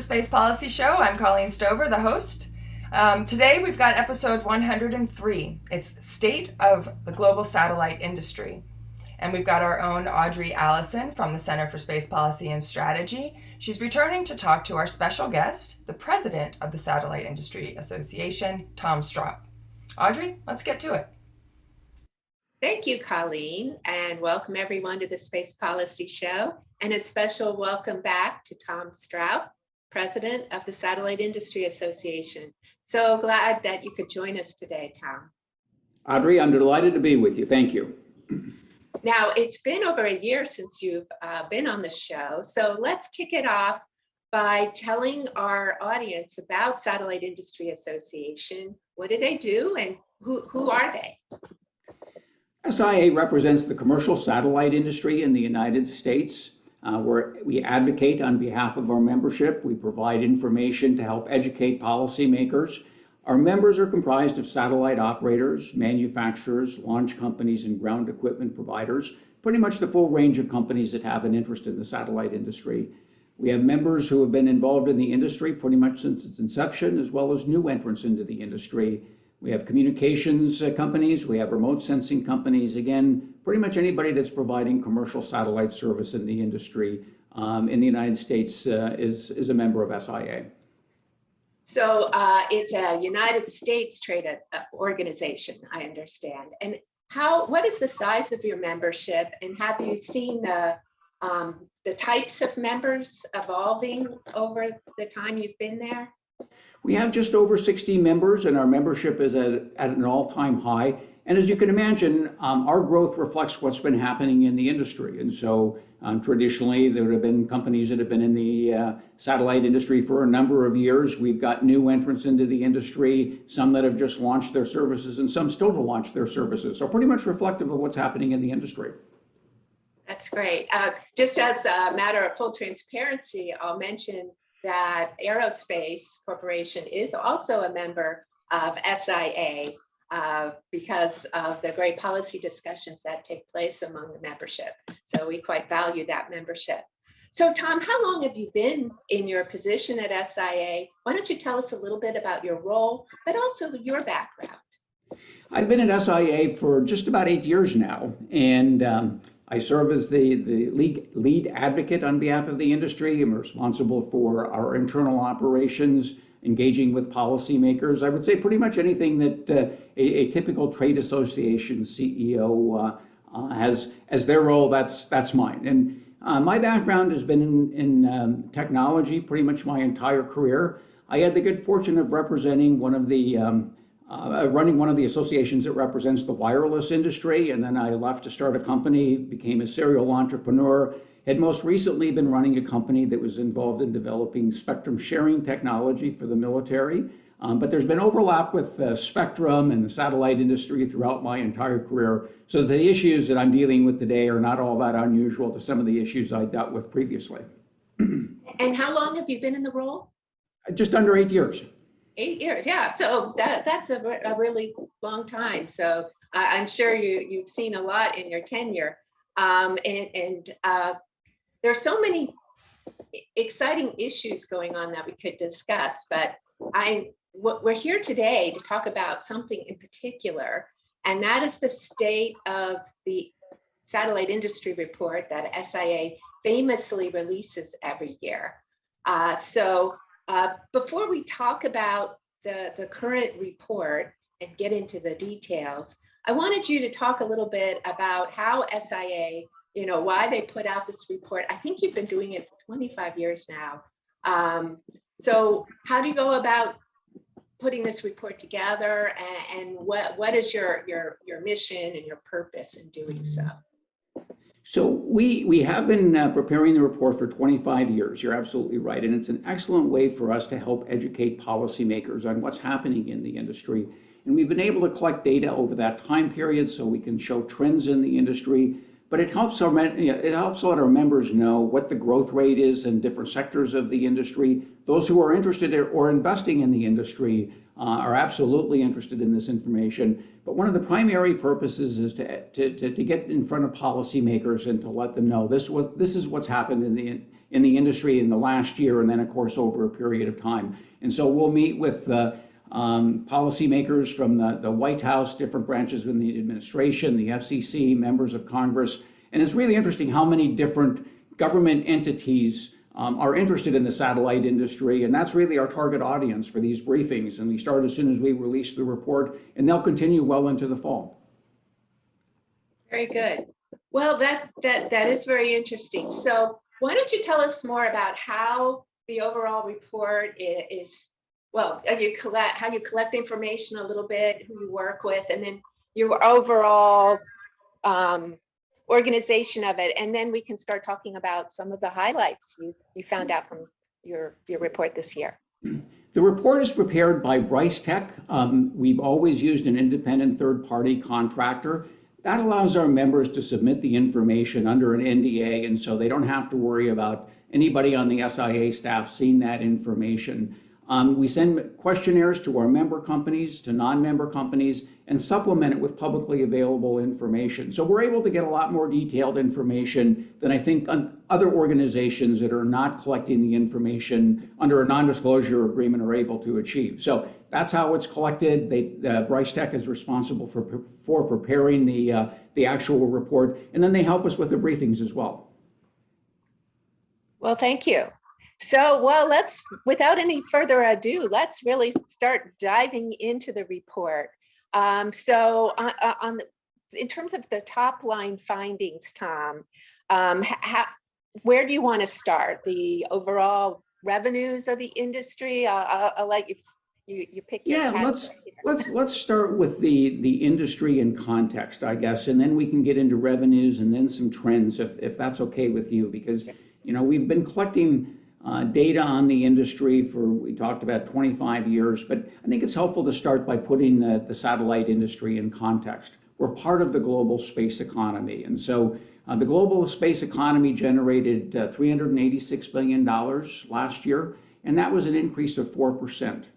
Space Policy Show. I'm Colleen Stover, the host. Today we've got episode 103. It's the state of the global satellite industry. And we've got our own Audrey Allison from the Center for Space Policy and Strategy. She's returning to talk to our special guest, the president of the Satellite Industry Association, Tom Stroup. Audrey, let's get to it. Thank you, Colleen, and welcome everyone to the Space Policy Show, and a special welcome back to Tom Stroup, President of the Satellite Industry Association. So glad that you could join us today, Tom. Audrey, I'm delighted to be with you. Thank you. Now, it's been over a year since you've been on the show, so let's kick it off by telling our audience about Satellite Industry Association. What do they do, and who are they? SIA represents the commercial satellite industry in the United States, where we advocate on behalf of our membership. We provide information to help educate policymakers. Our members are comprised of satellite operators, manufacturers, launch companies, and ground equipment providers, pretty much the full range of companies that have an interest in the satellite industry. We have members who have been involved in the industry pretty much since its inception, as well as new entrants into the industry. We have communications companies, we have remote sensing companies, again, pretty much anybody that's providing commercial satellite service in the industry in the United States is a member of SIA. So it's a United States trade organization, I understand. And what is the size of your membership, and have you seen the types of members evolving over the time you've been there? We have just over 60 members, and our membership is at an all-time high. And as you can imagine, our growth reflects what's been happening in the industry. And so traditionally, there have been companies that have been in the satellite industry for a number of years. We've got new entrants into the industry, some that have just launched their services, and some still to launch their services. So pretty much reflective of what's happening in the industry. That's great. Just as a matter of full transparency, I'll mention that Aerospace Corporation is also a member of SIA because of the great policy discussions that take place among the membership. So we quite value that membership. So Tom, how long have you been in your position at SIA? Why don't you tell us a little bit about your role, but also your background? I've been at SIA for just about 8 years now, and I serve as the lead advocate on behalf of the industry. I'm responsible for our internal operations, engaging with policymakers. I would say pretty much anything that a typical trade association CEO has as their role, that's mine. And my background has been in technology pretty much my entire career. I had the good fortune of representing running one of the associations that represents the wireless industry, and then I left to start a company, became a serial entrepreneur, had most recently been running a company that was involved in developing spectrum sharing technology for the military. But there's been overlap with spectrum and the satellite industry throughout my entire career. So the issues that I'm dealing with today are not all that unusual to some of the issues I dealt with previously. And how long have you been in the role? Just under 8 years. 8 years, yeah. So that's a really long time. So I'm sure you've seen a lot in your tenure. There's so many exciting issues going on that we could discuss, but we're here today to talk about something in particular, and that is the state of the satellite industry report that SIA famously releases every year. Before we talk about the current report and get into the details, I wanted you to talk a little bit about how SIA, why they put out this report. I think you've been doing it for 25 years now. So how do you go about putting this report together, and what is your mission and your purpose in doing so? So we have been preparing the report for 25 years. You're absolutely right. And it's an excellent way for us to help educate policymakers on what's happening in the industry. And we've been able to collect data over that time period so we can show trends in the industry. But it helps let our members know what the growth rate is in different sectors of the industry. Those who are interested or investing in the industry are absolutely interested in this information. But one of the primary purposes is to get in front of policymakers and to let them know this is what's happened in the industry in the last year, and then of course over a period of time. And so we'll meet with policymakers from the White House, different branches within the administration, the FCC, members of Congress. And it's really interesting how many different government entities are interested in the satellite industry. And that's really our target audience for these briefings. And we start as soon as we release the report, and they'll continue well into the fall. Very good. Well, that is very interesting. So why don't you tell us more about how the overall report is, well, how you collect information a little bit, who you work with, and then your overall organization of it. And then we can start talking about some of the highlights you found out from your report this year. The report is prepared by BryceTech. We've always used an independent third-party contractor. That allows our members to submit the information under an NDA, and so they don't have to worry about anybody on the SIA staff seeing that information. We send questionnaires to our member companies, to non-member companies, and supplement it with publicly available information. So we're able to get a lot more detailed information than I think other organizations that are not collecting the information under a non-disclosure agreement are able to achieve. So that's how it's collected. BryceTech is responsible for preparing the actual report, and then they help us with the briefings as well. Well, thank you. So, well, without any further ado, let's really start diving into the report. In terms of the top line findings, Tom, where do you want to start? The overall revenues of the industry? I'll let you pick. Yeah, let's start with the industry in context, I guess, and then we can get into revenues and then some trends, if that's okay with you, because we've been collecting data on the industry we talked about 25 years, but I think it's helpful to start by putting the satellite industry in context. We're part of the global space economy, and so the global space economy generated $386 billion last year, and that was an increase of 4%.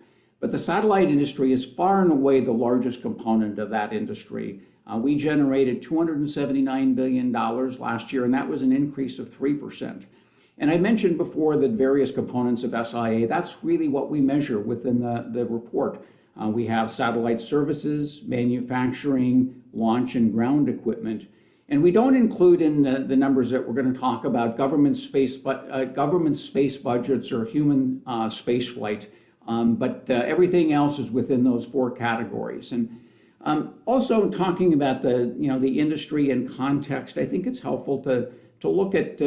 But the satellite industry is far and away the largest component of that industry. We generated $279 billion last year, and that was an increase of 3%. And I mentioned before that various components of SIA, that's really what we measure within the report. We have satellite services, manufacturing, launch and ground equipment. And we don't include in the numbers that we're going to talk about government space budgets or human space flight, but everything else is within those four categories. And also talking about the industry in context, I think it's helpful to look at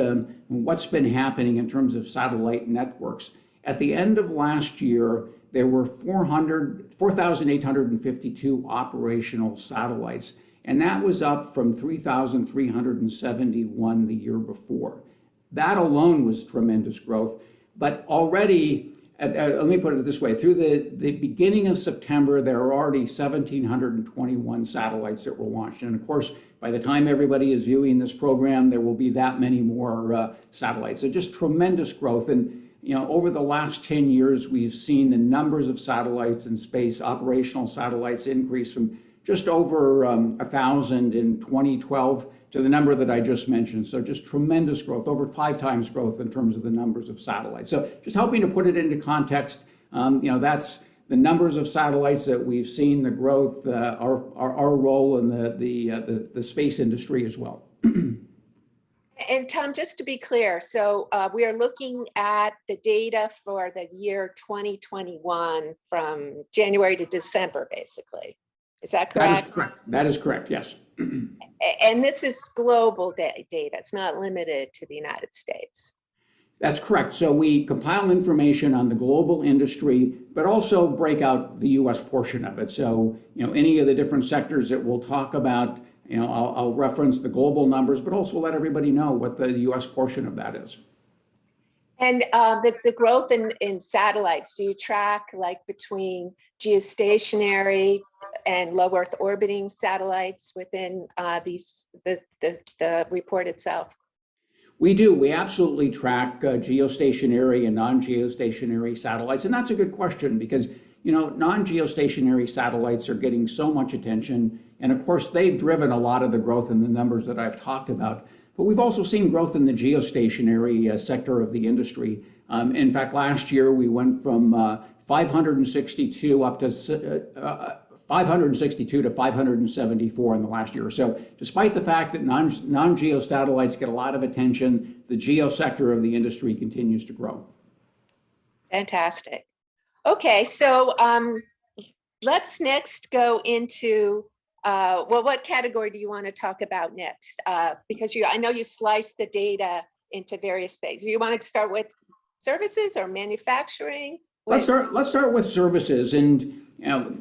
what's been happening in terms of satellite networks. At the end of last year, there were 4,852 operational satellites, and that was up from 3,371 the year before. That alone was tremendous growth, but already, let me put it this way, through the beginning of September, there are already 1,721 satellites that were launched. And of course, by the time everybody is viewing this program, there will be that many more satellites. So just tremendous growth. And over the last 10 years, we've seen the numbers of satellites in space, operational satellites, increase from just over 1,000 in 2012 to the number that I just mentioned. So just tremendous growth, over 5 times growth in terms of the numbers of satellites. So just helping to put it into context, that's the numbers of satellites that we've seen, the growth, our role in the space industry as well. And Tom, just to be clear, so we are looking at the data for the year 2021 from January to December, basically. Is that correct? That is correct. That is correct, yes. And this is global data. It's not limited to the United States. That's correct. So we compile information on the global industry, but also break out the U.S. portion of it. So, any of the different sectors that we'll talk about, I'll reference the global numbers, but also let everybody know what the U.S. portion of that is. And the growth in satellites, do you track like between geostationary and low Earth orbiting satellites within the report itself? We do. We absolutely track geostationary and non-geostationary satellites. And that's a good question because, non-geostationary satellites are getting so much attention. And of course, they've driven a lot of the growth in the numbers that I've talked about. But we've also seen growth in the geostationary sector of the industry. In fact, last year we went from 562 up to 562 to 574 in the last year. So despite the fact that non-geo satellites get a lot of attention, the geo sector of the industry continues to grow. Fantastic. Okay, so let's next go into, well, what category do you want to talk about next? Because I know you sliced the data into various things. Do you want to start with services or manufacturing? Let's start with services, and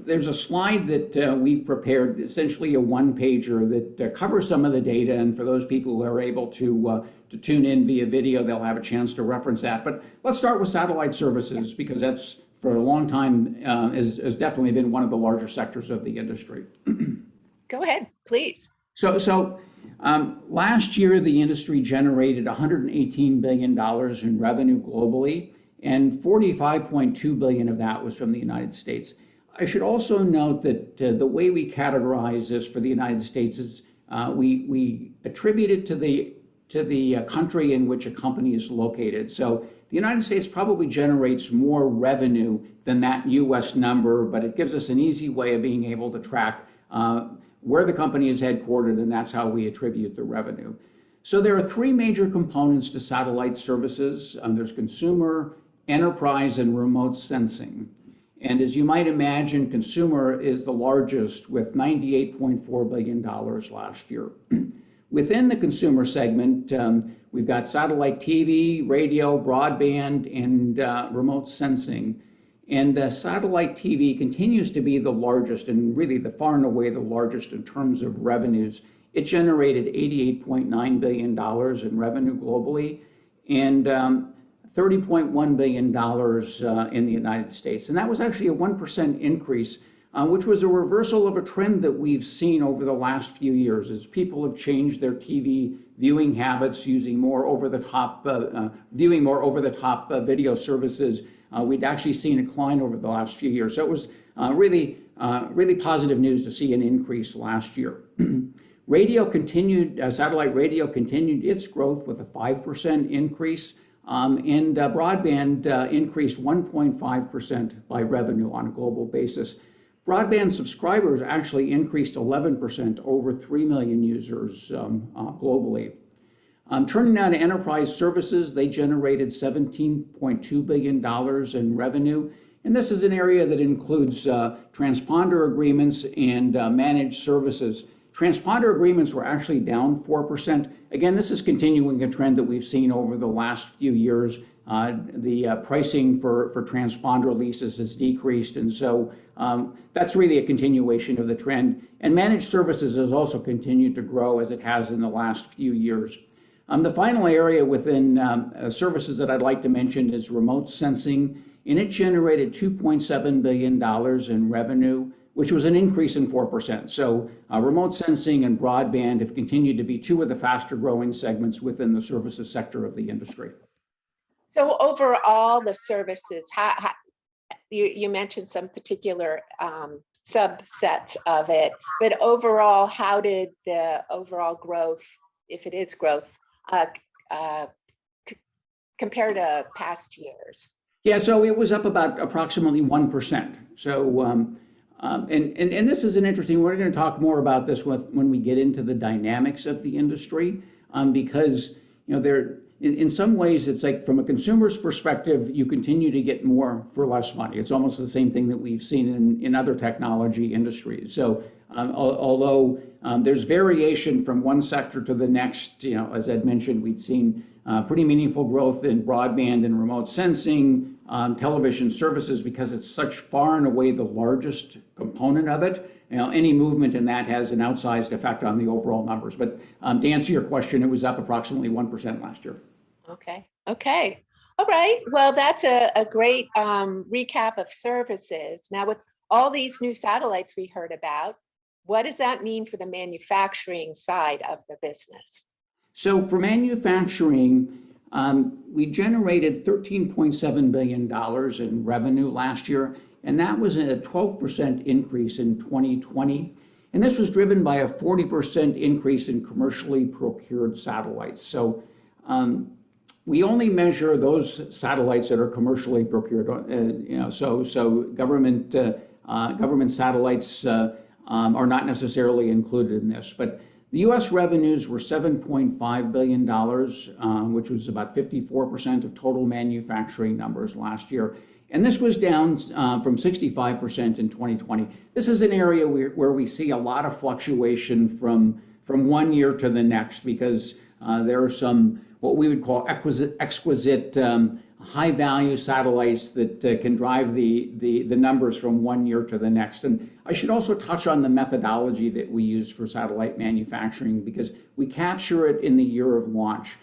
there's a slide that we've prepared, essentially a one-pager that covers some of the data. And for those people who are able to tune in via video, they'll have a chance to reference that. But let's start with satellite services, because that's for a long time has definitely been one of the larger sectors of the industry. Go ahead, please. So last year, the industry generated $118 billion in revenue globally, and 45.2 billion of that was from the United States. I should also note that the way we categorize this for the United States is we attribute it to the country in which a company is located. So the United States probably generates more revenue than that US number, but it gives us an easy way of being able to track where the company is headquartered, and that's how we attribute the revenue. So there are three major components to satellite services. There's consumer, enterprise, and remote sensing. And as you might imagine, consumer is the largest with $98.4 billion last year. Within the consumer segment, we've got satellite TV, radio, broadband, and remote sensing. And satellite TV continues to be the largest, and really the far and away the largest in terms of revenues. It generated $88.9 billion in revenue globally, and $30.1 billion in the United States. And that was actually a 1% increase, which was a reversal of a trend that we've seen over the last few years as people have changed their TV viewing habits, using more over-the-top, viewing more over-the-top video services. We'd actually seen a decline over the last few years. So it was really positive news to see an increase last year. Radio continued, satellite radio continued its growth with a 5% increase. And broadband increased 1.5% by revenue on a global basis. Broadband subscribers actually increased 11%, over 3 million users globally. Turning now to enterprise services, they generated $17.2 billion in revenue. And this is an area that includes transponder agreements and managed services. Transponder agreements were actually down 4%. Again, this is continuing a trend that we've seen over the last few years. The pricing for transponder leases has decreased, and so that's really a continuation of the trend. And managed services has also continued to grow as it has in the last few years. The final area within services that I'd like to mention is remote sensing, and it generated $2.7 billion in revenue, which was an increase in 4%. So remote sensing and broadband have continued to be two of the faster growing segments within the services sector of the industry. So overall, the services, you mentioned some particular subsets of it, but overall, how did the overall growth, if it is growth, compare to past years? Yeah, so it was up about approximately 1%. So and this is an interesting, we're going to talk more about this when we get into the dynamics of the industry, because there, in some ways, it's like from a consumer's perspective, you continue to get more for less money. It's almost the same thing that we've seen in other technology industries. So although there's variation from one sector to the next, as Ed mentioned, we'd seen pretty meaningful growth in broadband and remote sensing, television services, because it's such far and away the largest component of it. Any movement in that has an outsized effect on the overall numbers. But to answer your question, it was up approximately 1% last year. Okay. All right. Well, that's a great recap of services. Now, with all these new satellites we heard about, what does that mean for the manufacturing side of the business? So for manufacturing, we generated $13.7 billion in revenue last year, and that was a 12% increase in 2020. And this was driven by a 40% increase in commercially procured satellites. So we only measure those satellites that are commercially procured. So government satellites are not necessarily included in this. But the U.S. revenues were $7.5 billion, which was about 54% of total manufacturing numbers last year. And this was down from 65% in 2020. This is an area where we see a lot of fluctuation from one year to the next, because there are some what we would call exquisite high-value satellites that can drive the numbers from one year to the next. And I should also touch on the methodology that we use for satellite manufacturing, because we capture it in the year of launch.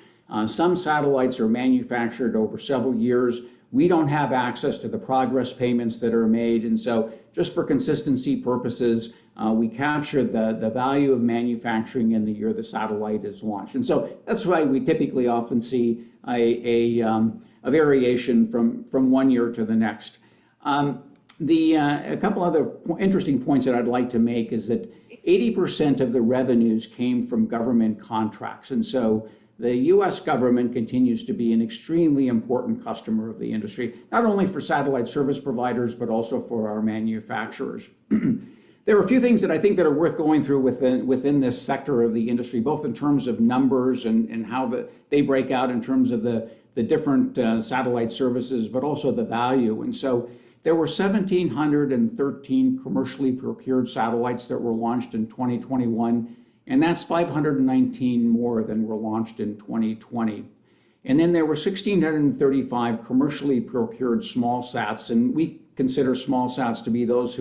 Some satellites are manufactured over several years. We don't have access to the progress payments that are made, and so just for consistency purposes, we capture the value of manufacturing in the year the satellite is launched. And so that's why we typically often see a variation from one year to the next. A couple other interesting points that I'd like to make is that 80% of the revenues came from government contracts, and so the U.S. government continues to be an extremely important customer of the industry, not only for satellite service providers, but also for our manufacturers. There are a few things that I think that are worth going through within this sector of the industry, both in terms of numbers and how they break out in terms of the different satellite services, but also the value. And so there were 1,713 commercially procured satellites that were launched in 2021. And that's 519 more than were launched in 2020. And then there were 1,635 commercially procured small sats, and we consider small sats to be those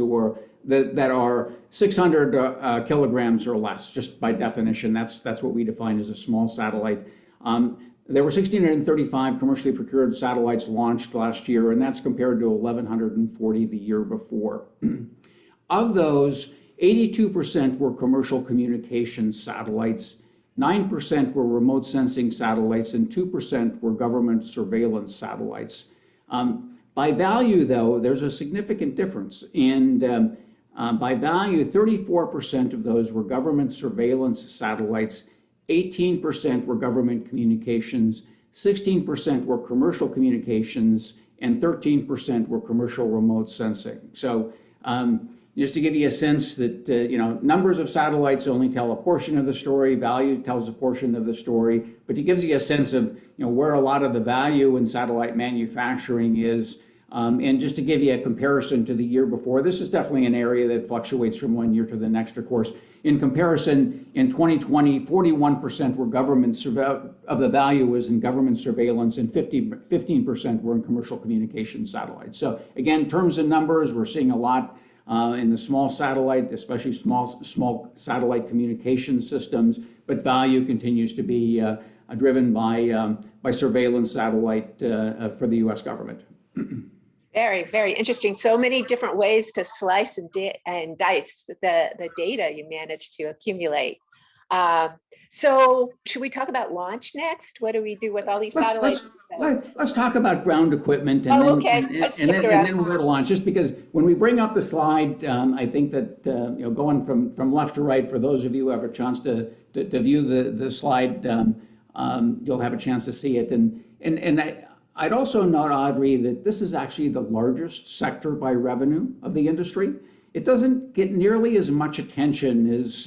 that are 600 kilograms or less, just by definition. That's what we define as a small satellite. There were 1,635 commercially procured satellites launched last year, and that's compared to 1,140 the year before. Of those, 82% were commercial communications satellites, 9% were remote sensing satellites, and 2% were government surveillance satellites. By value, though, there's a significant difference. And by value, 34% of those were government surveillance satellites, 18% were government communications, 16% were commercial communications, and 13% were commercial remote sensing. So just to give you a sense that, numbers of satellites only tell a portion of the story, value tells a portion of the story, but it gives you a sense of, where a lot of the value in satellite manufacturing is. And just to give you a comparison to the year before, this is definitely an area that fluctuates from one year to the next, of course. In comparison, in 2020, 41% were of the value was in government surveillance, and 15% were in commercial communication satellites. So again, in terms of numbers, we're seeing a lot in the small satellite, especially small satellite communication systems, but value continues to be driven by surveillance satellite for the U.S. government. Very, very interesting. So many different ways to slice and dice the data you managed to accumulate. So should we talk about launch next? What do we do with all these satellites? Let's talk about ground equipment, and then we'll go to launch. Just because when we bring up the slide, I think that going from left to right, for those of you who have a chance to view the slide, you'll have a chance to see it. And I'd also note, Audrey, that this is actually the largest sector by revenue of the industry. It doesn't get nearly as much attention as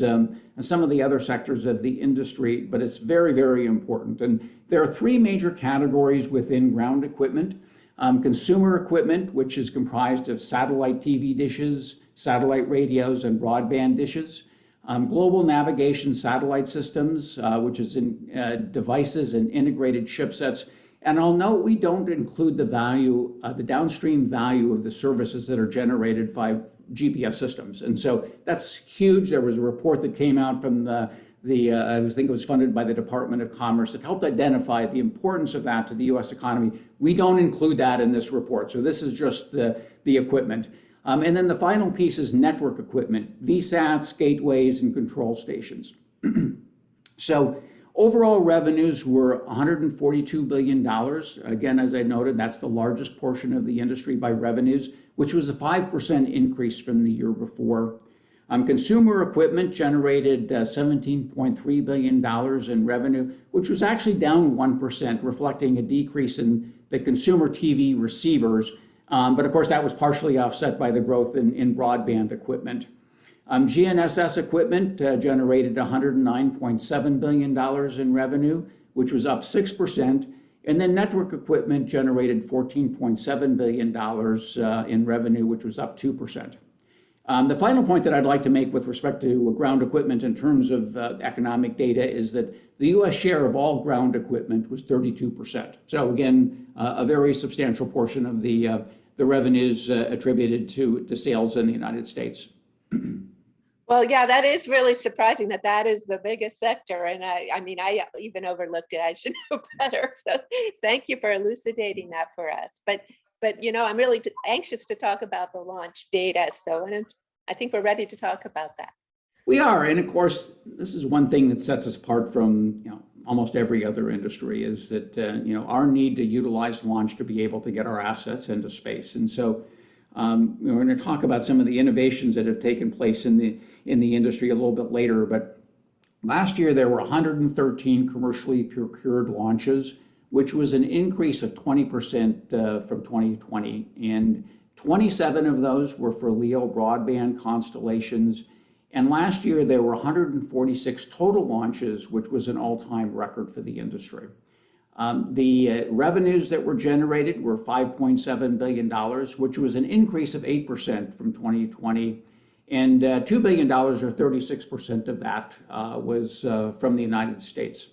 some of the other sectors of the industry, but it's very, very important. And there are three major categories within ground equipment. Consumer equipment, which is comprised of satellite TV dishes, satellite radios, and broadband dishes. Global navigation satellite systems, which is in devices and integrated chipsets. And I'll note we don't include the value, the downstream value of the services that are generated by GPS systems. And so that's huge. There was a report that came out from I think it was funded by the Department of Commerce, that helped identify the importance of that to the U.S. economy. We don't include that in this report. So this is just the equipment. And then the final piece is network equipment, VSATs, gateways, and control stations. So overall revenues were $142 billion. Again, as I noted, that's the largest portion of the industry by revenues, which was a 5% increase from the year before. Consumer equipment generated $17.3 billion in revenue, which was actually down 1%, reflecting a decrease in the consumer TV receivers. But of course, that was partially offset by the growth in broadband equipment. GNSS equipment generated $109.7 billion in revenue, which was up 6%. And then network equipment generated $14.7 billion in revenue, which was up 2%. The final point that I'd like to make with respect to ground equipment in terms of economic data is that the U.S. share of all ground equipment was 32%. So again, a very substantial portion of the revenues attributed to sales in the United States. Well, yeah, that is really surprising that is the biggest sector. And I mean, I even overlooked it. I should know better. So thank you for elucidating that for us. But I'm really anxious to talk about the launch data. So I think we're ready to talk about that. We are. And of course, this is one thing that sets us apart from almost every other industry is that our need to utilize launch to be able to get our assets into space. And so we're going to talk about some of the innovations that have taken place in the industry a little bit later. But last year there were 113 commercially procured launches, which was an increase of 20% from 2020. And 27 of those were for LEO broadband constellations. And last year there were 146 total launches, which was an all-time record for the industry. The revenues that were generated were $5.7 billion, which was an increase of 8% from 2020. And $2 billion, or 36% of that, was from the United States.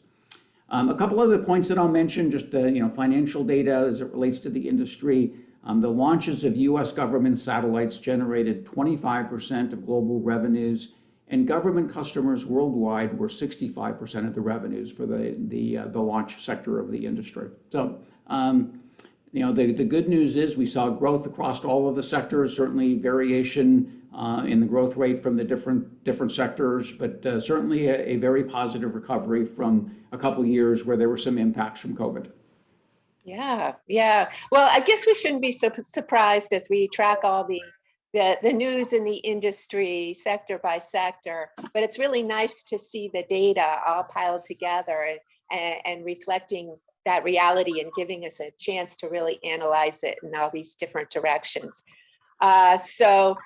A couple other points that I'll mention, just financial data as it relates to the industry. The launches of U.S. government satellites generated 25% of global revenues, and government customers worldwide were 65% of the revenues for the launch sector of the industry. So, the good news is we saw growth across all of the sectors, certainly variation in the growth rate from the different sectors, but certainly a very positive recovery from a couple of years where there were some impacts from COVID. Yeah. Well, I guess we shouldn't be so surprised as we track all the news in the industry sector by sector, but it's really nice to see the data all piled together and reflecting that reality and giving us a chance to really analyze it in all these different directions. So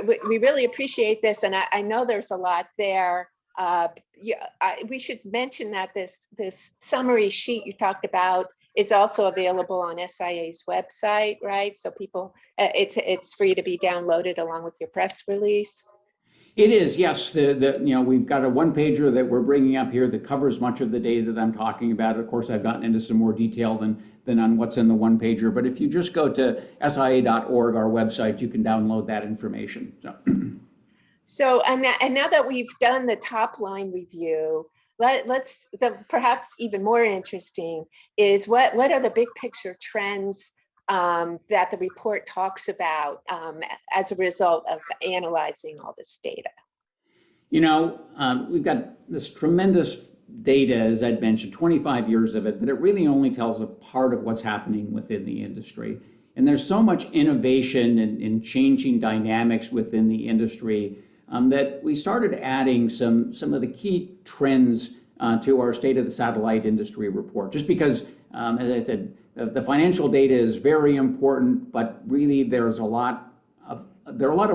we really appreciate this, and I know there's a lot there. We should mention that this summary sheet you talked about is also available on SIA's website, right? So people, it's free to be downloaded along with your press release. It is, yes. We've got a one-pager that we're bringing up here that covers much of the data that I'm talking about. Of course, I've gotten into some more detail than on what's in the one-pager. But if you just go to sia.org, our website, you can download that information. So, and now that we've done the top line review, let's perhaps even more interesting is what are the big picture trends that the report talks about as a result of analyzing all this data? We've got this tremendous data, as I'd mentioned, 25 years of it, but it really only tells a part of what's happening within the industry. And there's so much innovation and changing dynamics within the industry that we started adding some of the key trends to our State of the Satellite Industry report. Just because, as I said, the financial data is very important, but really there are a lot of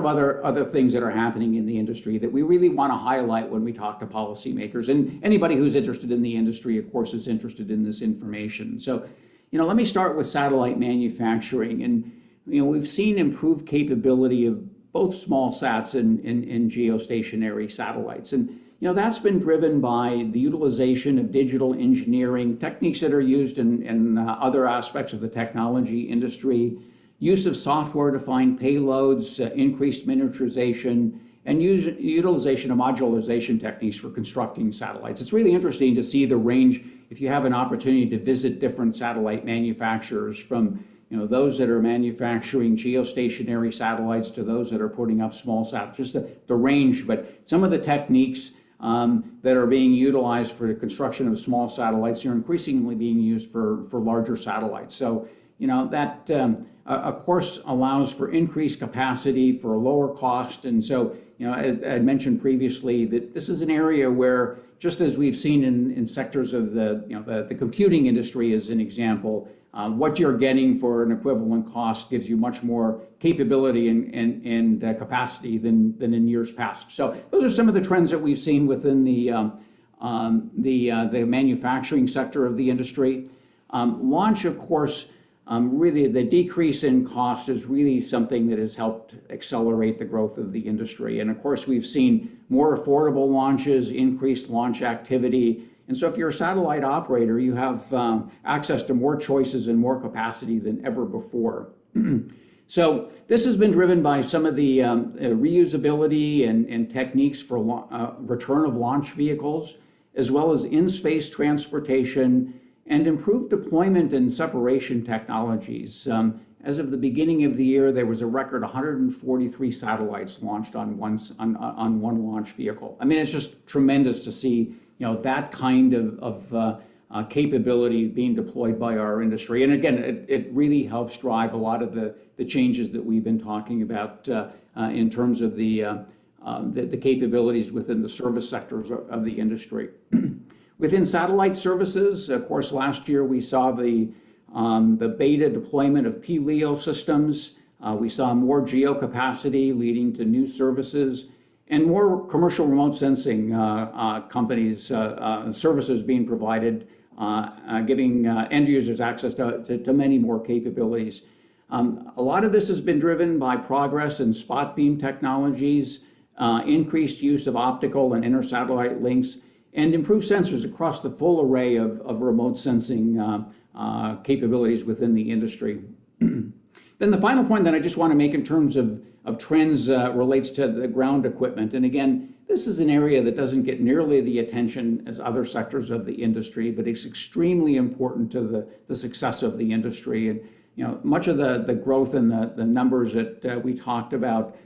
other things that are happening in the industry that we really want to highlight when we talk to policymakers. And anybody who's interested in the industry, of course, is interested in this information. So, let me start with satellite manufacturing. And, we've seen improved capability of both small sats and geostationary satellites. And, that's been driven by the utilization of digital engineering techniques that are used in other aspects of the technology industry, use of software-defined payloads, increased miniaturization, and utilization of modularization techniques for constructing satellites. It's really interesting to see the range if you have an opportunity to visit different satellite manufacturers, from those that are manufacturing geostationary satellites to those that are putting up small satellites, just the range. But some of the techniques that are being utilized for the construction of small satellites are increasingly being used for larger satellites. So, that of course, allows for increased capacity for a lower cost. And so, as I mentioned previously, that this is an area where, just as we've seen in sectors of the computing industry as an example, what you're getting for an equivalent cost gives you much more capability and capacity than in years past. So those are some of the trends that we've seen within the manufacturing sector of the industry. Launch, of course, really the decrease in cost is really something that has helped accelerate the growth of the industry. And of course, we've seen more affordable launches, increased launch activity. And so if you're a satellite operator, you have access to more choices and more capacity than ever before. So this has been driven by some of the reusability and techniques for return of launch vehicles, as well as in-space transportation and improved deployment and separation technologies. As of the beginning of the year, there was a record 143 satellites launched on one launch vehicle. I mean, it's just tremendous to see that kind of capability being deployed by our industry. And again, it really helps drive a lot of the changes that we've been talking about in terms of the capabilities within the service sectors of the industry. Within satellite services, of course, last year we saw the beta deployment of PLEO systems. We saw more geo capacity leading to new services and more commercial remote sensing companies, services being provided, giving end users access to many more capabilities. A lot of this has been driven by progress in spot beam technologies, increased use of optical and intersatellite links, and improved sensors across the full array of remote sensing capabilities within the industry. Then the final point that I just want to make in terms of trends relates to the ground equipment. And again, this is an area that doesn't get nearly the attention as other sectors of the industry, but it's extremely important to the success of the industry. And much of the growth in the numbers that we talked about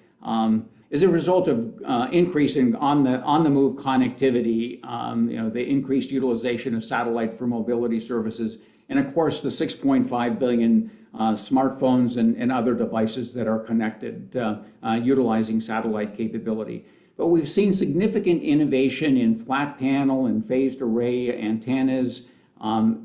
is a result of increasing on the move connectivity, the increased utilization of satellite for mobility services, and of course the 6.5 billion smartphones and other devices that are connected utilizing satellite capability. But we've seen significant innovation in flat panel and phased array antennas,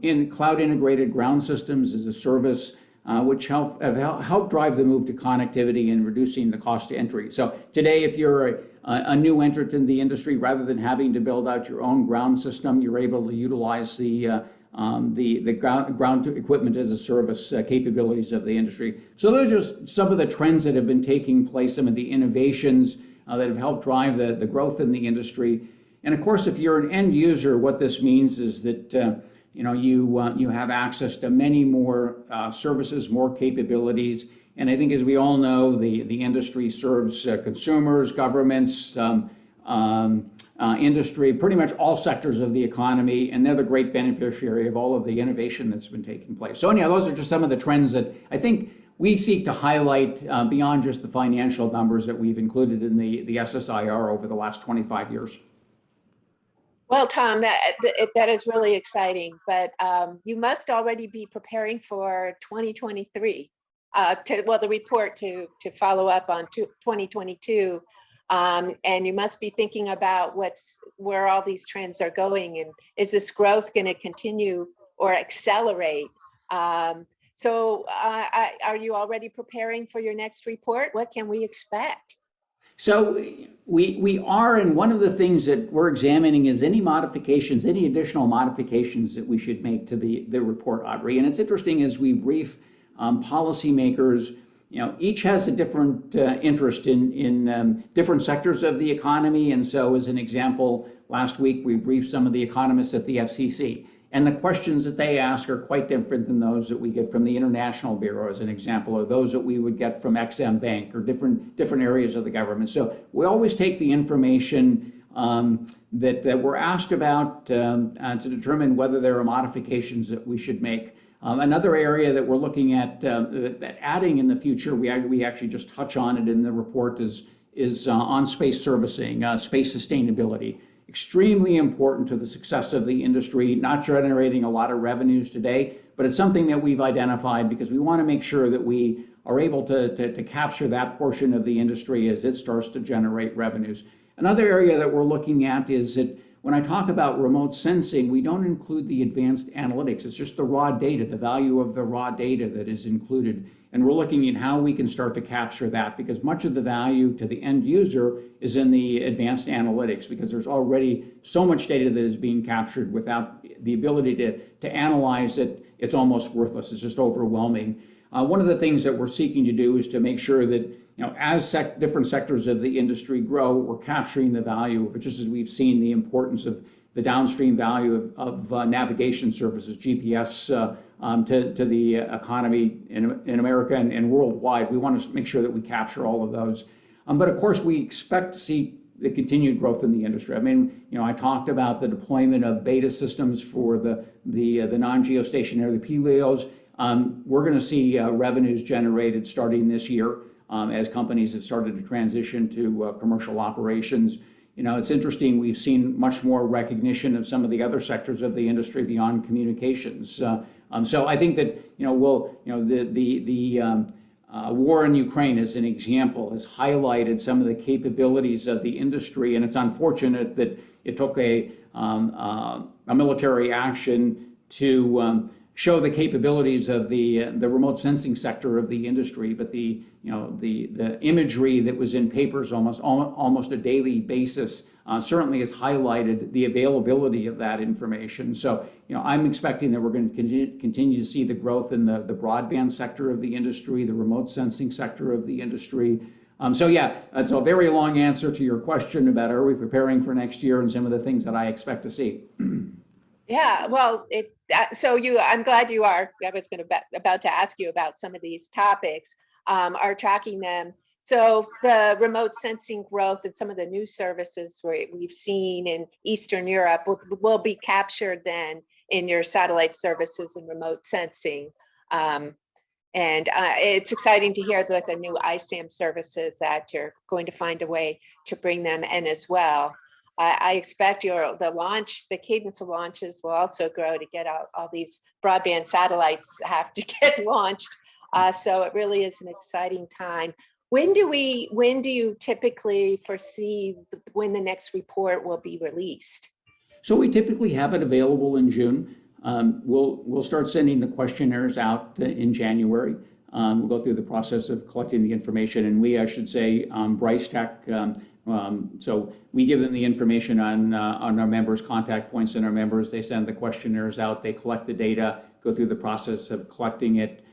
in cloud integrated ground systems as a service, which have helped drive the move to connectivity and reducing the cost to entry. So today, if you're a new entrant in the industry, rather than having to build out your own ground system, you're able to utilize the ground equipment as a service capabilities of the industry. So those are just some of the trends that have been taking place, some of the innovations that have helped drive the growth in the industry. And of course, if you're an end user, what this means is that you have access to many more services, more capabilities. And I think, as we all know, the industry serves consumers, governments, industry, pretty much all sectors of the economy, and they're the great beneficiary of all of the innovation that's been taking place. So anyhow, those are just some of the trends that I think we seek to highlight beyond just the financial numbers that we've included in the SSIR over the last 25 years. Well, Tom, that is really exciting, but you must already be preparing for 2023, the report to follow up on 2022, and you must be thinking about where all these trends are going, and is this growth going to continue or accelerate? So are you already preparing for your next report? What can we expect? So we are, and one of the things that we're examining is any additional modifications that we should make to the report, Audrey. And it's interesting, as we brief policymakers, each has a different interest in different sectors of the economy. And so, as an example, last week we briefed some of the economists at the FCC. And the questions that they ask are quite different than those that we get from the International Bureau, as an example, or those that we would get from XM Bank or different areas of the government. So we always take the information that we're asked about to determine whether there are modifications that we should make. Another area that we're looking at that adding in the future, we actually just touch on it in the report, is on space servicing, space sustainability. Extremely important to the success of the industry, not generating a lot of revenues today, but it's something that we've identified because we want to make sure that we are able to capture that portion of the industry as it starts to generate revenues. Another area that we're looking at is that when I talk about remote sensing, we don't include the advanced analytics. It's just the raw data, the value of the raw data that is included. And we're looking at how we can start to capture that, because much of the value to the end user is in the advanced analytics, because there's already so much data that is being captured. Without the ability to analyze it, it's almost worthless. It's just overwhelming. One of the things that we're seeking to do is to make sure that, as different sectors of the industry grow, we're capturing the value of it, just as we've seen the importance of the downstream value of navigation services, GPS, to the economy in America and worldwide. We want to make sure that we capture all of those. But of course, we expect to see the continued growth in the industry. I mean, I talked about the deployment of beta systems for the non-geostationary, the PLEOs. We're going to see revenues generated starting this year as companies have started to transition to commercial operations. It's interesting. We've seen much more recognition of some of the other sectors of the industry beyond communications. So I think that the war in Ukraine, as an example, has highlighted some of the capabilities of the industry, and it's unfortunate that it took a military action to show the capabilities of the remote sensing sector of the industry, but the imagery that was in papers almost a daily basis certainly has highlighted the availability of that information. So I'm expecting that we're going to continue to see the growth in the broadband sector of the industry, the remote sensing sector of the industry. So yeah, that's a very long answer to your question about are we preparing for next year and some of the things that I expect to see. Yeah, well, I'm glad you are. I was about to ask you about some of these topics, are tracking them. So the remote sensing growth and some of the new services we've seen in Eastern Europe will be captured then in your satellite services and remote sensing. And it's exciting to hear that the new ISAM services that you're going to find a way to bring them in as well. I expect the cadence of launches will also grow to get out all these broadband satellites have to get launched. So it really is an exciting time. When do you typically foresee when the next report will be released? So we typically have it available in June. We'll start sending the questionnaires out in January. We'll go through the process of collecting the information, and I should say, BryceTech. So we give them the information on our members' contact points and our members. They send the questionnaires out. They collect the data, go through the process of collecting it,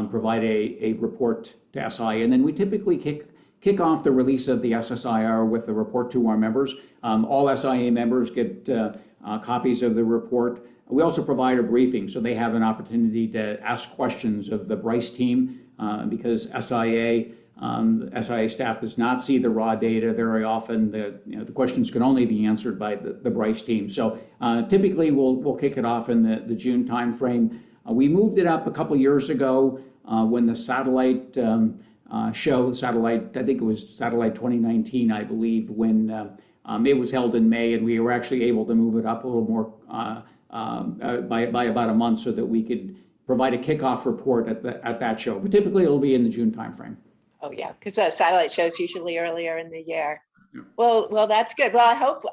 provide a report to SI, and then we typically kick off the release of the SSIR with a report to our members. All SIA members get copies of the report. We also provide a briefing, so they have an opportunity to ask questions of the Bryce team, because SIA staff does not see the raw data very often. The questions can only be answered by the Bryce team. So typically we'll kick it off in the June timeframe. We moved it up a couple years ago when the satellite show, I think it was Satellite 2019, I believe, when it was held in May, and we were actually able to move it up a little more by about a month so that we could provide a kickoff report at that show. But typically it'll be in the June timeframe. Oh yeah, because satellite shows usually earlier in the year. Yeah. Well, that's good. Well, I hope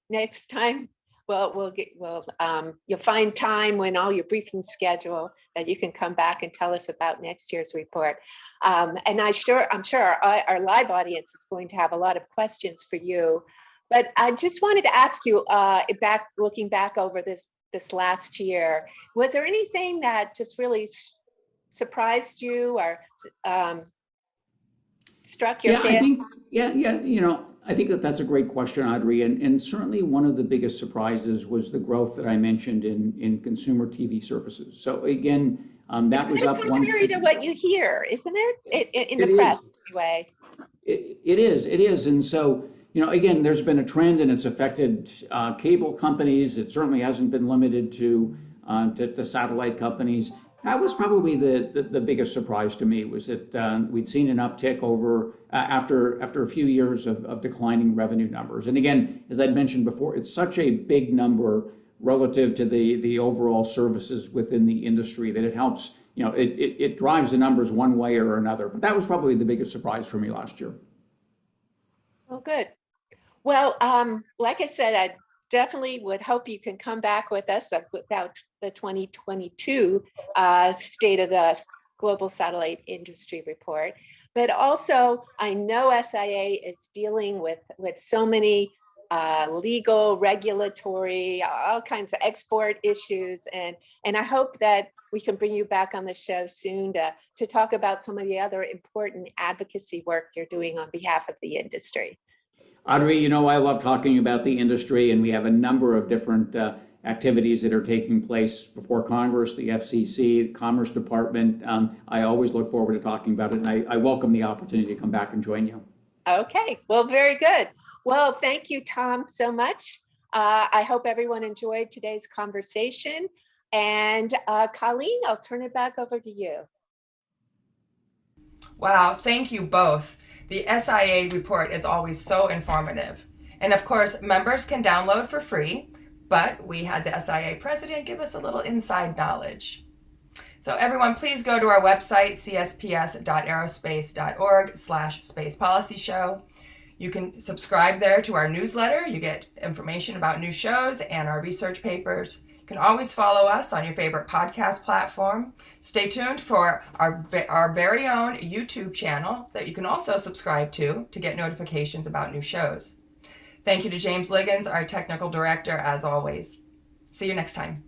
next time you'll find time when all your briefings schedule that you can come back and tell us about next year's report. And I'm sure our live audience is going to have a lot of questions for you. But I just wanted to ask you, looking back over this last year, was there anything that just really surprised you or struck your fancy? I think that's a great question, Audrey, and certainly one of the biggest surprises was the growth that I mentioned in consumer TV services. So again, that was up contrary to what you hear, isn't it? In the press, anyway. It is, and so again, there's been a trend, and it's affected cable companies. It certainly hasn't been limited to satellite companies. That was probably the biggest surprise to me, was that we'd seen an uptick after a few years of declining revenue numbers. And again, as I'd mentioned before, it's such a big number relative to the overall services within the industry, that it helps, it drives the numbers one way or another. But that was probably the biggest surprise for me last year. Well, good. Well, like I said, I definitely would hope you can come back with us about the 2022 State of the Global Satellite Industry Report. But also, I know SIA is dealing with so many legal, regulatory, all kinds of export issues. And I hope that we can bring you back on the show soon to talk about some of the other important advocacy work you're doing on behalf of the industry. Audrey, I love talking about the industry, and we have a number of different activities that are taking place before Congress, the FCC, the Commerce Department. I always look forward to talking about it, and I welcome the opportunity to come back and join you. Okay, well, very good. Well, thank you, Tom, so much. I hope everyone enjoyed today's conversation. And Colleen, I'll turn it back over to you. Wow, thank you both. The SIA report is always so informative. And of course, members can download for free, but we had the SIA president give us a little inside knowledge. So everyone, please go to our website, csps.aerospace.org/space policy show. You can subscribe there to our newsletter. You get information about new shows and our research papers. You can always follow us on your favorite podcast platform. Stay tuned for our very own YouTube channel that you can also subscribe to get notifications about new shows. Thank you to James Liggins, our technical director, as always. See you next time.